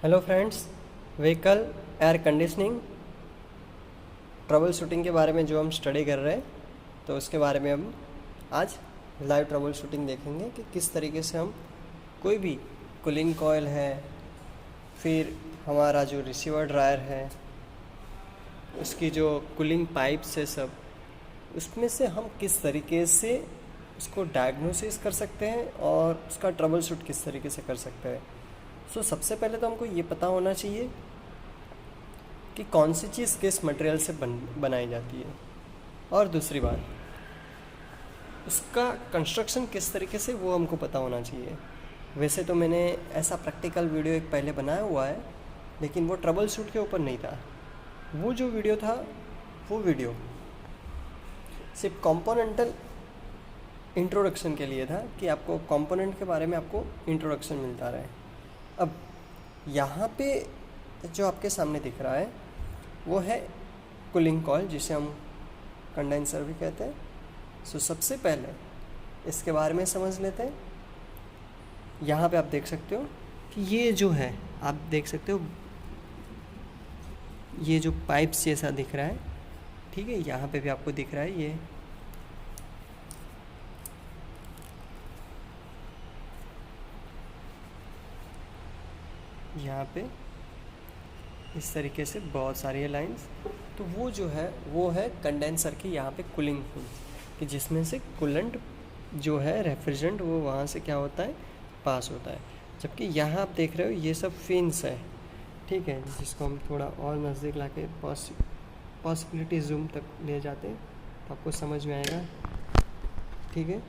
Hello friends, vehicle air conditioning trouble shooting के बारे में जो हम स्टडी कर रहे हैं, तो उसके बारे में हम आज लाइव ट्रबल शूटिंग देखेंगे कि किस तरीके से हम कोई भी कूलिंग कॉयल है, फिर हमारा जो रिसीवर ड्रायर है, उसकी जो कूलिंग पाइप्स है सब, उसमें से हम किस तरीके से उसको डायग्नोसिस कर सकते हैं और उसका ट्रबल शूट किस तरीके से कर सकते हैं। सबसे पहले तो हमको ये पता होना चाहिए कि कौन सी चीज़ किस मटेरियल से बनाई जाती है, और दूसरी बात उसका कंस्ट्रक्शन किस तरीके से वो हमको पता होना चाहिए। वैसे तो मैंने ऐसा प्रैक्टिकल वीडियो एक पहले बनाया हुआ है, लेकिन वो ट्रबल शूट के ऊपर नहीं था। वो जो वीडियो था, वो वीडियो सिर्फ कंपोनेंटल इंट्रोडक्शन के लिए था कि आपको कंपोनेंट के बारे में आपको इंट्रोडक्शन मिलता रहे। अब यहाँ पे जो आपके सामने दिख रहा है वो है कूलिंग कॉइल, जिसे हम कंडेंसर भी कहते हैं। सबसे पहले इसके बारे में समझ लेते हैं। यहाँ पे आप देख सकते हो कि ये जो है, आप देख सकते हो ये जो पाइप्स जैसा दिख रहा है, ठीक है। यहाँ पे भी आपको दिख रहा है ये यहाँ पे इस तरीके से बहुत सारी लाइंस। तो वो जो है वो है कंडेंसर की यहाँ पे कूलिंग फिन्स, कि जिसमें से कूलेंट जो है रेफ्रिजरेंट वो वहाँ से क्या होता है, पास होता है। जबकि यहाँ आप देख रहे हो ये सब फिन्स है, ठीक है, जिसको हम थोड़ा और नज़दीक ला के पॉसिबिलिटी जूम तक ले जाते हैं तो आपको समझ में आएगा, ठीक है।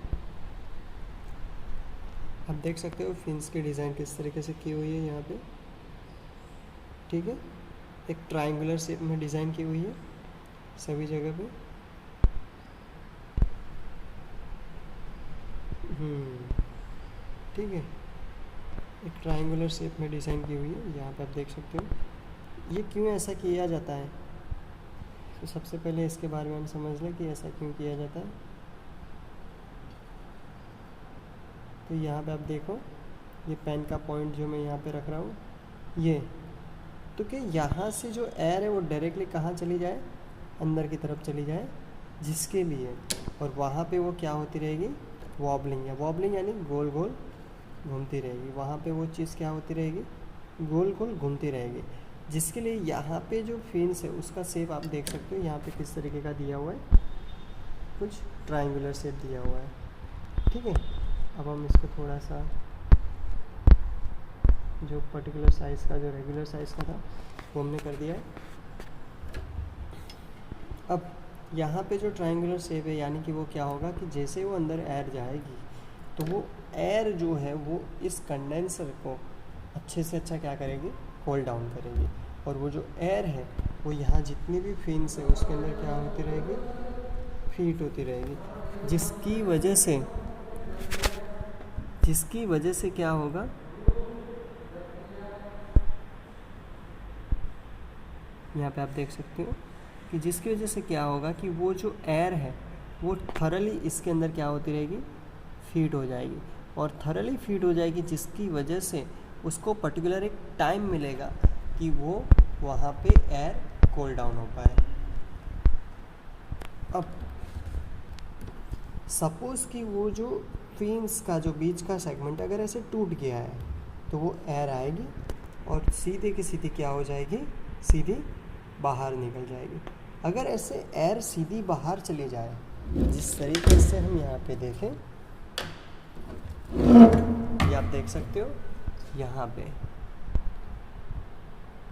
आप देख सकते हो फिन्स की डिज़ाइन किस तरीके से की हुई है यहाँ पे, ठीक है। एक ट्रायंगुलर शेप में डिज़ाइन की हुई है सभी जगह पे। ठीक है, एक ट्रायंगुलर शेप में डिज़ाइन की हुई है। यहाँ पे आप देख सकते हो ये क्यों ऐसा किया जाता है। तो सबसे पहले इसके बारे में हम समझ लें कि ऐसा क्यों किया जाता है। तो यहाँ पे आप देखो ये पेन का पॉइंट जो मैं यहाँ पे रख रहा हूँ, ये तो कि यहाँ से जो एयर है वो डायरेक्टली कहाँ चली जाए, अंदर की तरफ चली जाए, जिसके लिए, और वहाँ पे वो क्या होती रहेगी, वॉबलिंग। या वॉबलिंग यानी गोल गोल घूमती रहेगी। वहाँ पे वो चीज़ क्या होती रहेगी, गोल गोल घूमती रहेगी, जिसके लिए यहाँ पे जो फिन्स है उसका शेप आप देख सकते हो यहाँ पे किस तरीके का दिया हुआ है, कुछ ट्रायंगुलर शेप दिया हुआ है, ठीक है। अब हम इसको थोड़ा सा जो पर्टिकुलर साइज़ का, जो रेगुलर साइज़ का था, वो हमने कर दिया है। अब यहाँ पे जो ट्रायंगुलर शेप है, यानी कि वो क्या होगा कि जैसे वो अंदर एयर जाएगी तो वो एयर जो है वो इस कंडेंसर को अच्छे से अच्छा क्या करेगी, कूल डाउन करेगी। और वो जो एयर है वो यहाँ जितनी भी फिन्स है उसके अंदर क्या होती रहेगी, फीट होती रहेगी, जिसकी वजह से क्या होगा, यहाँ पे आप देख सकते हो कि जिसकी वजह से क्या होगा कि वो जो एयर है वो थरली इसके अंदर क्या होती रहेगी, फीड हो जाएगी। और थरली फीड हो जाएगी, जिसकी वजह से उसको पर्टिकुलर एक टाइम मिलेगा कि वो वहाँ पे एयर कूल डाउन हो पाए। अब सपोज़ कि वो जो फिन्स का जो बीच का सेगमेंट अगर ऐसे टूट गया है तो वो एयर आएगी और सीधे की सीधी क्या हो जाएगी, सीधी बाहर निकल जाएगी। अगर ऐसे एयर सीधी बाहर चली जाए, जिस तरीके से हम यहाँ पे देखें, ये आप देख सकते हो यहाँ पे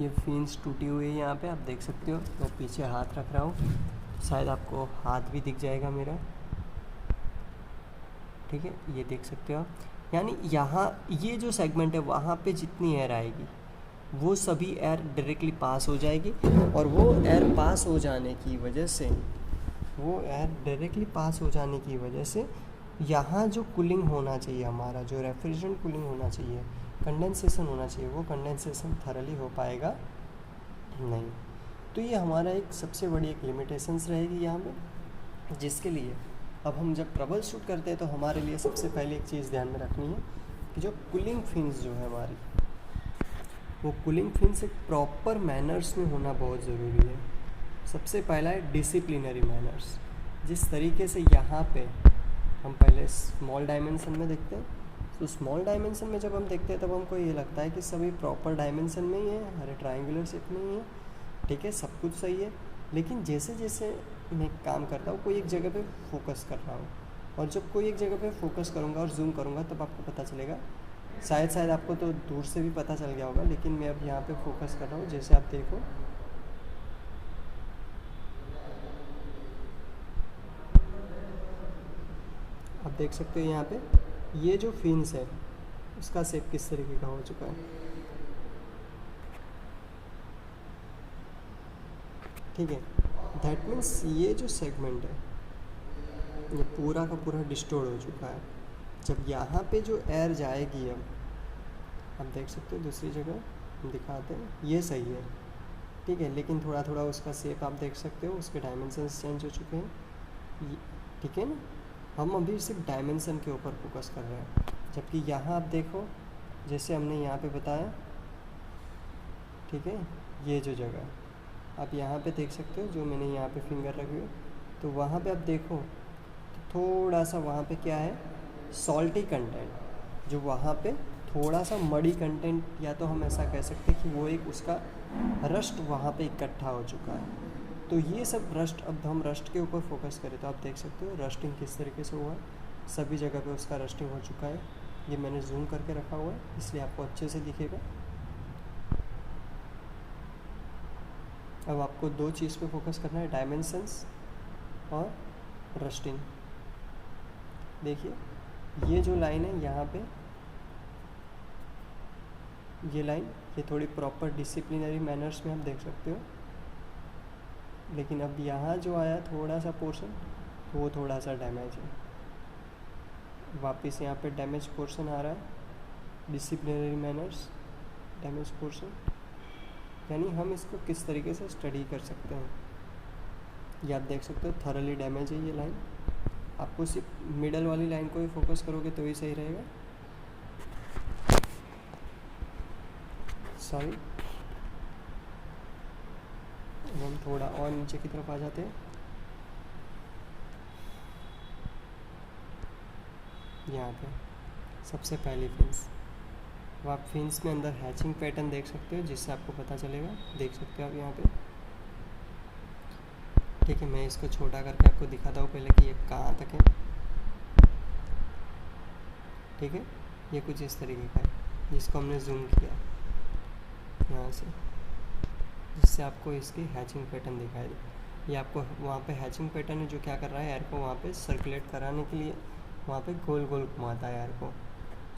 ये फिन्स टूटी हुई है। यहाँ पे आप देख सकते हो, मैं पीछे हाथ रख रहा हूँ, शायद आपको हाथ भी दिख जाएगा मेरा, ठीक है, ये देख सकते हो आप। यानी यहाँ ये जो सेगमेंट है वहाँ पे जितनी एयर आएगी वो सभी एयर डायरेक्टली पास हो जाएगी, और वो एयर पास हो जाने की वजह से यहाँ जो कूलिंग होना चाहिए, हमारा जो रेफ्रिजरेंट कूलिंग होना चाहिए, कंडेंसेशन होना चाहिए, वो कंडेंसेशन थरली हो पाएगा नहीं। तो ये हमारा एक सबसे बड़ी एक लिमिटेशंस रहेगी यहाँ पे, जिसके लिए अब हम जब ट्रबल शूट करते हैं तो हमारे लिए सबसे पहले एक चीज़ ध्यान में रखनी है कि जो कूलिंग फिन्स जो है हमारी, वो कूलिंग फिन्स एक प्रॉपर मैनर्स में होना बहुत ज़रूरी है। सबसे पहला है डिसिप्लिनरी मैनर्स। जिस तरीके से यहाँ पे हम पहले स्मॉल डायमेंशन में देखते हैं, तो स्मॉल डायमेंशन में जब हम देखते हैं तब हमको ये लगता है कि सभी प्रॉपर डायमेंशन में ही है, हरे ट्रायंगुलर शेप में ही है, ठीक है, सब कुछ सही है। लेकिन जैसे जैसे मैं काम करता हूँ, कोई एक जगह पे फोकस कर रहा हूँ, और जब कोई एक जगह पे फोकस करूँगा और जूम करूँगा तब आपको पता चलेगा, शायद आपको तो दूर से भी पता चल गया होगा, लेकिन मैं अब यहाँ पे फोकस कर रहा हूँ। जैसे आप देखो, आप देख सकते हो यहाँ पे ये जो फिन्स है उसका शेप किस तरीके का हो चुका है, ठीक है। दैट मीन्स ये जो सेगमेंट है ये पूरा का पूरा डिस्टोर्ट हो चुका है। जब यहाँ पे जो एयर जाएगी, अब आप देख सकते हो दूसरी जगह हम दिखाते हैं, ये सही है, ठीक है, लेकिन थोड़ा थोड़ा उसका शेप आप देख सकते हो, उसके डायमेंशंस चेंज हो चुके हैं, ठीक है ना। हम अभी सिर्फ डायमेंशन के ऊपर फोकस कर रहे हैं, जबकि यहाँ आप देखो जैसे हमने यहाँ पे बताया, ठीक है, ये जो जगह आप यहाँ पे देख सकते हो, जो मैंने यहाँ पे फिंगर रखी हुई, तो वहाँ पे आप देखो तो थोड़ा सा वहाँ पे क्या है, सॉल्टी कंटेंट, जो वहाँ पे थोड़ा सा मड़ी कंटेंट, या तो हम ऐसा कह सकते हैं कि वो एक उसका रस्ट वहाँ पे इकट्ठा हो चुका है। तो ये सब रस्ट, अब हम रस्ट के ऊपर फोकस करें तो आप देख सकते हो रस्टिंग किस तरीके से हुआ है, सभी जगह पे उसका रस्टिंग हो चुका है। ये मैंने जूम करके रखा हुआ है इसलिए आपको अच्छे से दिखेगा। अब आपको दो चीज़ पे फोकस करना है, डायमेंशंस और रस्टिंग। देखिए ये जो लाइन है यहाँ पे, ये लाइन, ये थोड़ी प्रॉपर डिसिप्लिनरी मैनर्स में आप देख सकते हो, लेकिन अब यहाँ जो आया थोड़ा सा पोर्शन, वो थोड़ा सा डैमेज है। वापस यहाँ पे डैमेज पोर्शन आ रहा है, डिसिप्लिनरी मैनर्स, डैमेज पोर्शन। यानी हम इसको किस तरीके से स्टडी कर सकते हैं, ये आप देख सकते हो थॉरली डैमेज है ये लाइन। आपको सिर्फ मिडल वाली लाइन को ही फोकस करोगे तो ही सही रहेगा। सॉरी, हम थोड़ा और नीचे की तरफ आ जाते हैं। यहाँ पे सबसे पहली फिन्स, अब आप फिन्स में अंदर हैचिंग पैटर्न देख सकते हो, जिससे आपको पता चलेगा, देख सकते हो आप यहाँ पे, ठीक है। मैं इसको छोटा करके आपको दिखाता हूँ पहले कि ये कहाँ तक है, ठीक है। ये कुछ इस तरीके का है जिसको हमने जूम किया यहाँ से, जिससे आपको इसकी हैचिंग पैटर्न दिखाई दे। ये आपको वहाँ पे हैचिंग पैटर्न है जो क्या कर रहा है, एयर को वहाँ पे सर्कुलेट कराने के लिए वहाँ पे गोल गोल घुमाता है एयर को।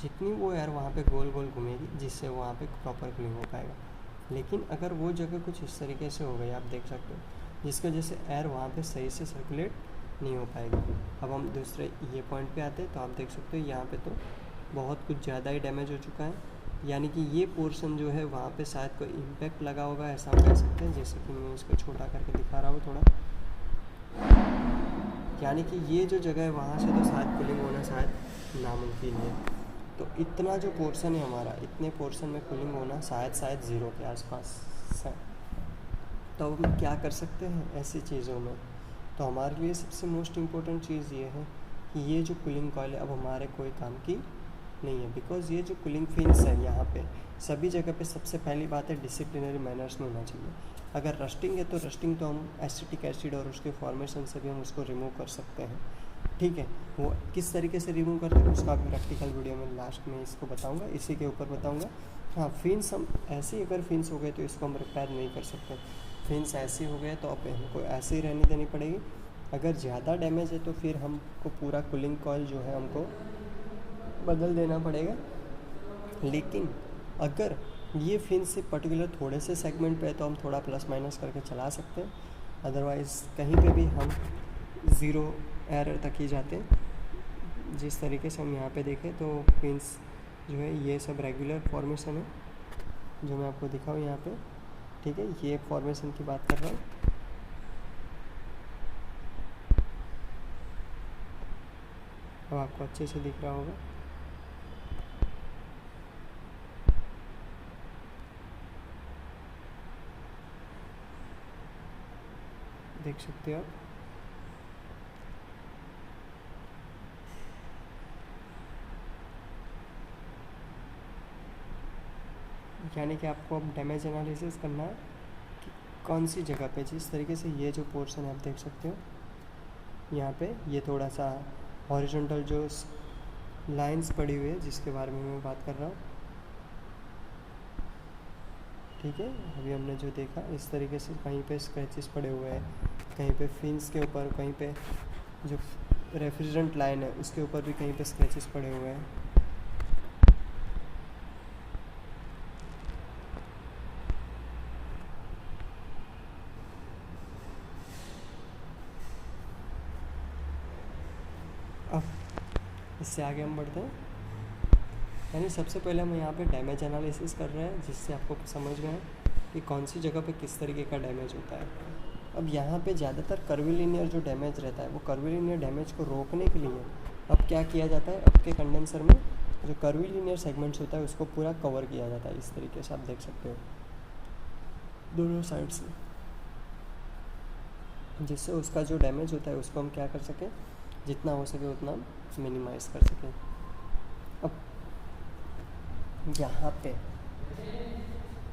जितनी वो एयर वहाँ पे गोल गोल घूमेगी, जिससे वहाँ पे प्रॉपर कूलिंग हो पाएगा। लेकिन अगर वो जगह कुछ इस तरीके से हो गई, आप देख सकते हो, जिसकी वजह से एयर वहाँ पे सही से सर्कुलेट नहीं हो पाएगी। अब हम दूसरे ये पॉइंट पे आते हैं, तो आप देख सकते हो यहाँ पे तो बहुत कुछ ज़्यादा ही डैमेज हो चुका है, यानी कि ये पोर्शन जो है वहाँ पे शायद कोई इम्पैक्ट लगा होगा, ऐसा हम कह सकते हैं। जैसे कि मैं इसको छोटा करके दिखा रहा हूँ थोड़ा, यानी कि ये जो जगह है वहाँ से तो शायद कूलिंग होना शायद नामुमकिन है। तो इतना जो पोर्शन है हमारा, इतने पोर्शन में कूलिंग होना शायद ज़ीरो के आसपास है। तो अब हम क्या कर सकते हैं ऐसी चीज़ों में, तो हमारे लिए सबसे मोस्ट इम्पोर्टेंट चीज़ ये है कि ये जो कूलिंग कॉइल है अब हमारे कोई काम की नहीं है, बिकॉज़ ये जो कूलिंग फिन्स है यहाँ पे सभी जगह पे सबसे पहली बात है डिसिप्लिनरी मैनर्स में होना चाहिए। अगर रस्टिंग है तो रस्टिंग तो हम एसिटिक एसिड और उसके फॉर्मेशन से भी हम उसको रिमूव कर सकते हैं, ठीक है। वो किस तरीके से रिमूव करते हैं उसका भी प्रैक्टिकल वीडियो में लास्ट में इसको बताऊँगा, इसी के ऊपर बताऊँगा। हाँ, फिन्स हम ऐसे ही, अगर फिन्स हो गए तो इसको हम रिपेयर नहीं कर सकते। फिन्स ऐसे हो गए तो अब हमको ऐसे ही रहने देनी पड़ेगी। अगर ज़्यादा डैमेज है तो फिर हमको पूरा कूलिंग कॉइल जो है हमको बदल देना पड़ेगा। लेकिन अगर ये फिन से पर्टिकुलर थोड़े से सेगमेंट पे है तो हम थोड़ा प्लस माइनस करके चला सकते हैं, अदरवाइज़ कहीं पे भी हम ज़ीरो एरर तक ही जाते हैं। जिस तरीके से हम यहाँ पे देखें तो फिन्स जो है ये सब रेगुलर फॉर्मेशन है जो मैं आपको दिखाऊँ यहाँ पे, ठीक है। ये फॉर्मेशन की बात कर रहा हूँ। अब आपको अच्छे से दिख रहा होगा। देख सकते हो आप। यानी कि आपको अब डैमेज एनालिसिस करना है कि कौन सी जगह पे, जिस तरीके से ये जो पोर्शन है आप देख सकते हो यहाँ पे, ये थोड़ा सा हॉरिजॉन्टल जो लाइंस पड़ी हुई है जिसके बारे में मैं बात कर रहा हूँ, ठीक है। अभी हमने जो देखा इस तरीके से कहीं पे स्क्रैचेस पड़े हुए हैं, कहीं पे फिन्स के ऊपर, कहीं पे जो रेफ्रिजरेंट लाइन है उसके ऊपर भी कहीं पे स्क्रैचेस पड़े हुए हैं। अब इससे आगे हम बढ़ते हैं। यानी सबसे पहले हम यहाँ पे डैमेज एनालिसिस कर रहे हैं, जिससे आपको समझ में आए कि कौन सी जगह पे किस तरीके का डैमेज होता है। अब यहाँ पे ज़्यादातर कर्वीलिनियर जो डैमेज रहता है, वो कर्वीलिनियर डैमेज को रोकने के लिए अब क्या किया जाता है, अब के कंडेंसर में जो कर्वीलिनियर सेगमेंट्स होता है उसको पूरा कवर किया जाता है। इस तरीके से आप देख सकते हो दोनों साइड से, जिससे उसका जो डैमेज होता है उसको हम क्या कर सकें, जितना हो सके उतना हम मिनिमाइज़ कर सकें। अब यहाँ पे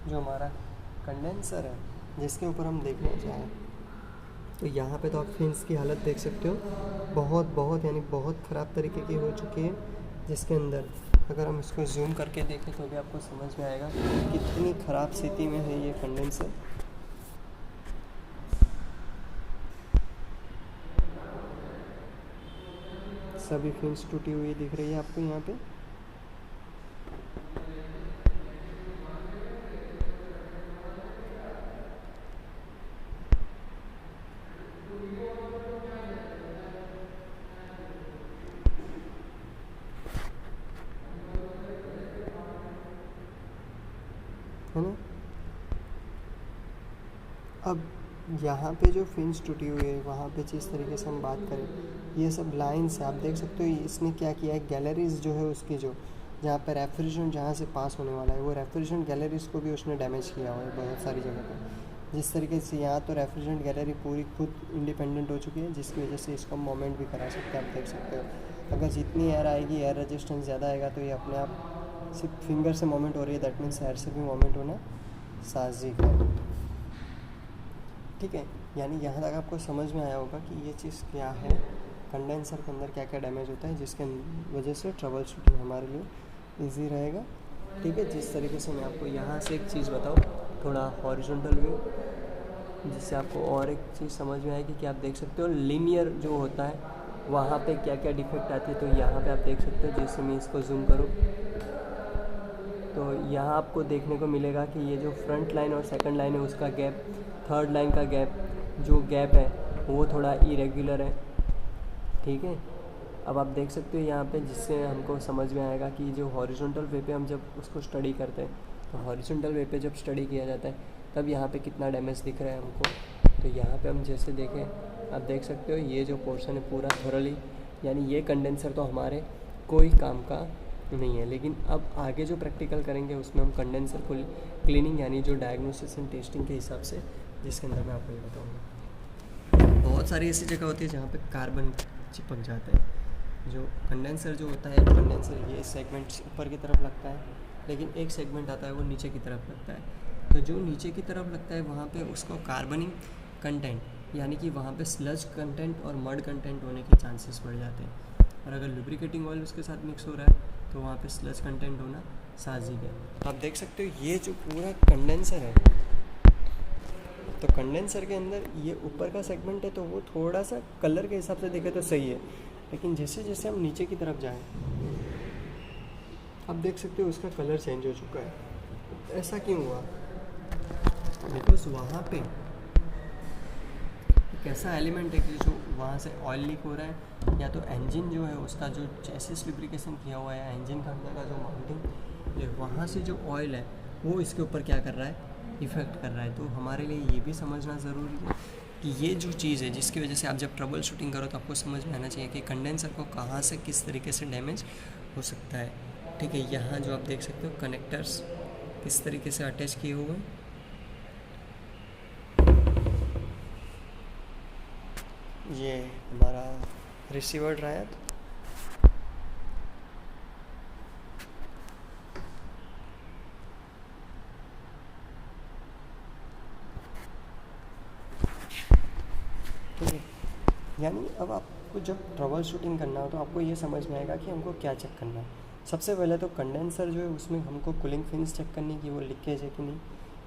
जो हमारा कंडेंसर है जिसके ऊपर हम देखना चाहें, तो यहाँ पे तो आप फिन्स की हालत देख सकते हो, बहुत यानी बहुत ख़राब तरीके की हो चुकी है, जिसके अंदर अगर हम इसको जूम करके देखें तो भी आपको समझ में आएगा कि कितनी ख़राब स्थिति में है ये कंडेंसर। सभी फिन्स टूटी हुई दिख रही है आपको यहाँ पे। है ना। अब यहाँ पे जो फिन्स टूटी हुई है वहाँ पे जिस तरीके से हम बात करें, ये सब लाइन्स है आप देख सकते हो। इसने क्या किया है, गैलरीज जो है उसकी जो जहाँ पे रेफ्रिजरेंट जहाँ से पास होने वाला है, वो रेफ्रिजरेंट गैलरीज को भी उसने डैमेज किया हुआ है बहुत सारी जगह पे। जिस तरीके से यहाँ तो रेफ्रिजरेंट गैलरी पूरी खुद इंडिपेंडेंट हो चुकी है, जिसकी वजह से इसको मोमेंट भी करा सकते हैं। आप देख सकते हो अगर जितनी एयर आएगी, एयर रेजिस्टेंस ज़्यादा आएगा तो ये अपने आप सिर्फ फिंगर से मोमेंट हो रही है, दैट मीन्स एयर से भी मोमेंट होना साजिक है, ठीक है। यानी यहाँ तक आपको समझ में आया होगा कि ये चीज़ क्या है, कंडेंसर के अंदर क्या क्या डैमेज होता है, जिसके वजह से ट्रबल शूटिंग हमारे लिए इजी रहेगा, ठीक है। जिस तरीके से मैं आपको यहाँ से एक चीज़ बताऊँ, थोड़ा हॉरिजॉन्टल व्यू, जिससे आपको और एक चीज़ समझ में आएगी कि आप देख सकते हो लीनियर जो होता है वहाँ पे क्या क्या डिफेक्ट आती है। तो यहाँ पे आप देख सकते हो, जैसे मैं इसको जूम करूँ तो यहाँ आपको देखने को मिलेगा कि ये जो फ्रंट लाइन और सेकंड लाइन है उसका गैप, थर्ड लाइन का गैप, जो गैप है वो थोड़ा इरेगुलर है, ठीक है। अब आप देख सकते हो यहाँ पे, जिससे हमको समझ में आएगा कि जो हॉरिजॉन्टल वे पे हम जब उसको स्टडी करते हैं, तो हॉरिजॉन्टल वे पे जब स्टडी किया जाता है तब यहाँ पे कितना डैमेज दिख रहा है हमको। तो यहाँ पे हम जैसे देखें, आप देख सकते हो ये जो पोर्शन है पूरा थोरली, यानी ये कंडेंसर तो हमारे कोई काम का नहीं है। लेकिन अब आगे जो प्रैक्टिकल करेंगे उसमें हम कंडेंसर को क्लीनिंग यानी जो डायग्नोसिस एंड टेस्टिंग के हिसाब से, जिसके अंदर मैं आपको ये बताऊँगा। बहुत सारी ऐसी जगह होती है जहाँ पे कार्बन चिपक जाता है। जो कंडेंसर जो होता है, कंडेंसर ये सेगमेंट ऊपर की तरफ लगता है, लेकिन एक सेगमेंट आता है वो नीचे की तरफ लगता है। तो जो नीचे की तरफ लगता है वहाँ पे उसको कार्बनिक कंटेंट, यानी कि वहाँ पे स्लज कंटेंट और मड कंटेंट होने के चांसेस बढ़ जाते हैं। और अगर लुब्रिकेटिंग ऑयल उसके साथ मिक्स हो रहा है तो वहाँ पे स्लज कंटेंट होना साजिक है। आप देख सकते हो ये जो पूरा कंडेंसर है, तो कंडेंसर के अंदर ये ऊपर का सेगमेंट है तो वो थोड़ा सा कलर के हिसाब से देखें तो सही है, लेकिन जैसे जैसे हम नीचे की तरफ जाएं आप देख सकते हो उसका कलर चेंज हो चुका है। ऐसा क्यों हुआ? बिकॉज वहाँ पे एक ऐसा एलिमेंट है कि जो वहाँ से ऑयल लीक हो रहा है, या तो इंजन जो है उसका जो चेसिस लुब्रिकेशन किया हुआ है, इंजन का अंदर का जो माउंटिंग, वहाँ से जो ऑयल है वो इसके ऊपर क्या कर रहा है, इफ़ेक्ट कर रहा है। तो हमारे लिए ये भी समझना ज़रूरी है कि ये जो चीज़ है जिसकी वजह से आप जब ट्रबल शूटिंग करो तो आपको समझ में आना चाहिए कि कंडेंसर को कहाँ से किस तरीके से डैमेज हो सकता है, ठीक है। यहाँ जो आप देख सकते हो कनेक्टर्स किस तरीके से अटैच किए हुए हैं, ये हमारा रिसीवर ड्रायर। ठीक है, यानी अब आपको जब ट्रबल शूटिंग करना हो तो आपको ये समझ में आएगा कि हमको क्या चेक करना है। सबसे पहले तो कंडेंसर जो है उसमें हमको कूलिंग फिन्स चेक करनी कि वो लीकेज है कि नहीं,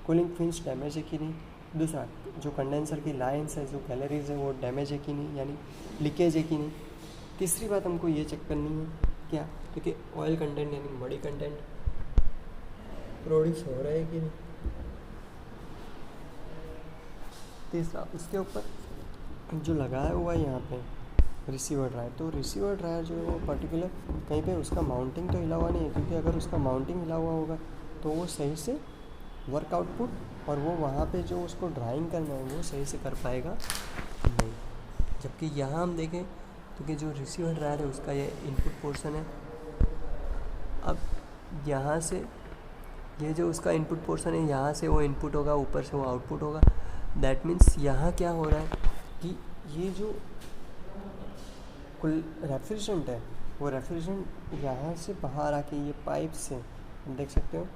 कूलिंग फिन्स डैमेज है कि नहीं। दूसरा, जो कंडेंसर की लाइन्स है, जो गैलरीज है, वो डैमेज है कि नहीं, यानी लीकेज है कि नहीं। तीसरी बात हमको ये चेक करनी है क्या, क्योंकि ऑयल कंटेंट यानी बॉडी कंटेंट प्रोड्यूस हो रहा है कि नहीं। तीसरा, उसके ऊपर जो लगाया हुआ है यहाँ पे रिसीवर ड्रायर, तो रिसीवर ड्रायर जो है वो पर्टिकुलर कहीं पे उसका माउंटिंग तो हिला हुआ नहीं है, क्योंकि अगर उसका माउंटिंग हिला हुआ होगा तो वो सही से वर्क आउटपुट और वो वहाँ पे जो उसको ड्राइंग करना है वो सही से कर पाएगा नहीं। जबकि यहाँ हम देखें तो कि जो रिसीवर ड्रायर है उसका ये इनपुट पोर्शन है। अब यहाँ से ये जो उसका इनपुट पोर्शन है, यहाँ से वो इनपुट होगा, ऊपर से वो आउटपुट होगा। दैट मीन्स यहाँ क्या हो रहा है कि ये जो कुल रेफ्रिजरेंट है वो रेफ्रिजरेंट यहाँ से बाहर आके ये पाइप से देख सकते हो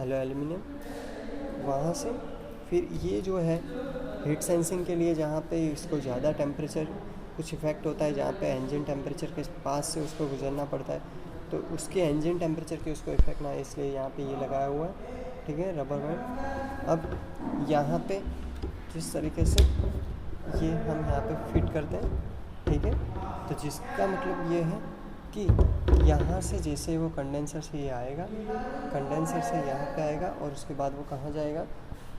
एल्यूमिनियम, वहाँ से फिर ये जो है हीट सेंसिंग के लिए जहाँ पे इसको ज़्यादा टेम्परेचर कुछ इफ़ेक्ट होता है, जहाँ पे इंजन टेम्परेचर के पास से उसको गुजरना पड़ता है, तो उसके इंजन टेम्परेचर के उसको इफ़ेक्ट ना है, इसलिए यहाँ पे ये लगाया हुआ है। ठीक है, रबर बैंड। अब यहाँ पे जिस तरीके से ये हम यहाँ पे फिट करते हैं, ठीक है, तो जिसका मतलब ये है कि यहाँ से जैसे वो कंडेंसर से ये आएगा, कंडेंसर से यहाँ पे आएगा और उसके बाद वो कहाँ जाएगा,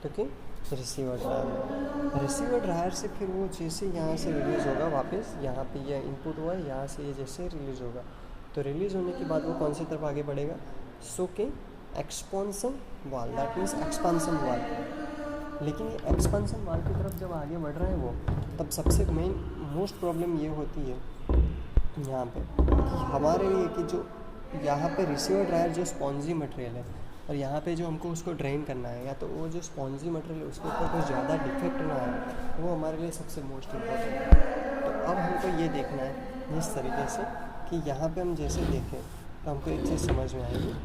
तो कि रिसीवर ड्रायर। रिसीवर ड्रायर से फिर वो जैसे यहाँ से रिलीज़ होगा वापस, यहाँ पे ये इनपुट हुआ है, यहाँ से ये जैसे रिलीज़ होगा, तो रिलीज़ होने के बाद वो कौन सी तरफ आगे बढ़ेगा, सो कि एक्सपांसन वाल, दैट मीन्स एक्सपांसन वाल। लेकिन ये एक्सपांसन वाल की तरफ जब आगे बढ़ रहा है वो, तब सबसे मेन मोस्ट प्रॉब्लम ये होती है यहाँ पे कि हमारे लिए कि जो यहाँ पे रिसीवर ड्रायर जो स्पॉन्जी मटेरियल है और यहाँ पे जो हमको उसको ड्रेन करना है, या तो वो जो स्पॉन्जी मटेरियल है उसके ऊपर कुछ ज़्यादा डिफेक्ट ना आए, वो हमारे लिए सबसे मोस्ट इम्पोर्टेंट है। तो अब हमको ये देखना है इस तरीके से कि यहाँ पे हम जैसे देखें तो हमको एक चीज़ समझ में आएगी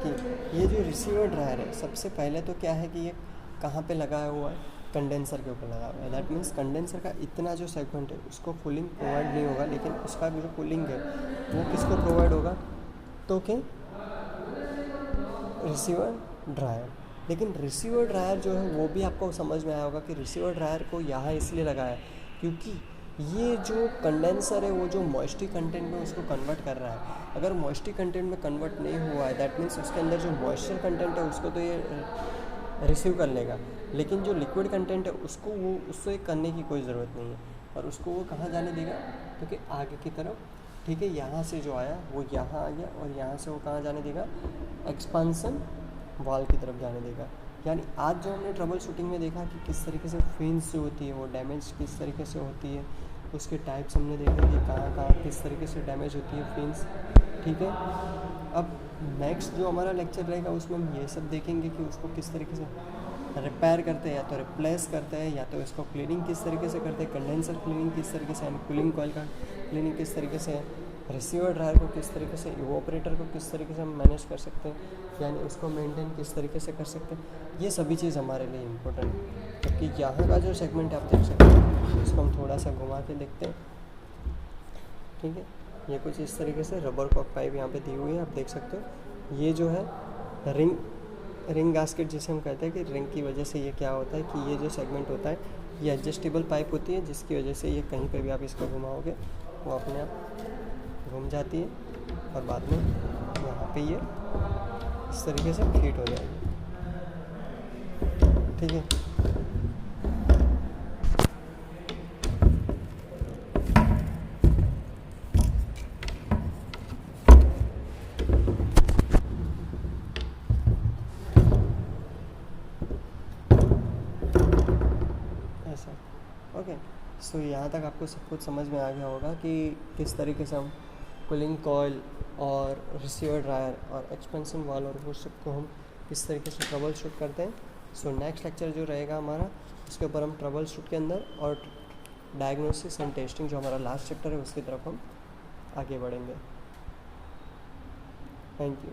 कि ये जो रिसीवर ड्रायर है, सबसे पहले तो क्या है कि ये कहाँ पे लगाया हुआ है, कंडेंसर के ऊपर लगा हुआ है। दैट मीन्स कंडेंसर का इतना जो सेगमेंट है उसको कूलिंग प्रोवाइड नहीं होगा, लेकिन उसका जो कूलिंग है वो किसको प्रोवाइड होगा, तो क्या रिसीवर ड्रायर। लेकिन रिसीवर ड्रायर जो है वो भी आपको समझ में आया होगा कि रिसीवर ड्रायर को यहाँ इसलिए लगाया है क्योंकि ये जो कंडेंसर है वो जो मॉइस्चर कंटेंट में उसको कन्वर्ट कर रहा है। अगर मॉइस्चर कंटेंट में कन्वर्ट नहीं हुआ है, दैट मीन्स उसके अंदर जो मॉइस्चर कंटेंट है उसको तो ये रिसीव कर लेगा, लेकिन जो लिक्विड कंटेंट है उसको वो उससे करने की कोई ज़रूरत नहीं है, और उसको वो कहाँ जाने देगा, क्योंकि आगे की तरफ, ठीक है, यहाँ से जो आया वो यहाँ आ गया और यहाँ से वो कहाँ जाने देगा, एक्सपांसन वाल की तरफ जाने देगा। यानी आज जो हमने ट्रबल शूटिंग में देखा कि किस तरीके से फिन्स जो होती है वो डैमेज किस तरीके से होती है, उसके टाइप्स हमने देखे कि कहाँ कहाँ किस तरीके से डैमेज होती है फिन्स। ठीक है, अब नेक्स्ट जो हमारा लेक्चर रहेगा उसमें हम ये सब देखेंगे कि उसको किस तरीके से रिपेयर करते हैं, या तो रिप्लेस करते हैं, या तो इसको क्लीनिंग किस तरीके से करते हैं, कंडेंसर क्लीनिंग किस तरीके से, कूलिंग कॉइल का क्लीनिंग किस तरीके से, रिसीवर ड्रायर को किस तरीके से, इवोपरेटर को किस तरीके से हम मैनेज कर सकते हैं, यानी उसको मेंटेन किस तरीके से कर सकते हैं। ये सभी चीज़ हमारे लिए इम्पोर्टेंट है। क्योंकि यहाँ का जो सेगमेंट आप देख सकते हैं इसको हम थोड़ा सा घुमा के देखते हैं। ठीक है, ये कुछ इस तरीके से रबर कॉक पाइप यहाँ पे दी हुई है, आप देख सकते हो। ये जो है रिंग गास्केट जिसे हम कहते हैं कि रिंग की वजह से ये क्या होता है कि ये जो सेगमेंट होता है ये एडजस्टेबल पाइप होती है, जिसकी वजह से ये कहीं पे भी आप इसको घुमाओगे वो अपने आप घूम जाती है और बाद में यहाँ पे ये इस तरीके से फिट हो जाएगी। ठीक है, ऐसा। ओके, सो यहाँ तक आपको सब कुछ समझ में आ गया होगा कि किस तरीके से हम कूलिंग कॉइल और रिसीवर ड्रायर और एक्सपेंशन वाल और वो सब को हम किस तरीके से ट्रबल शूट करते हैं। सो नेक्स्ट लेक्चर जो रहेगा हमारा उसके ऊपर हम ट्रबल शूट के अंदर और डायग्नोसिस एंड टेस्टिंग जो हमारा लास्ट चैप्टर है उसकी तरफ हम आगे बढ़ेंगे। Thank you.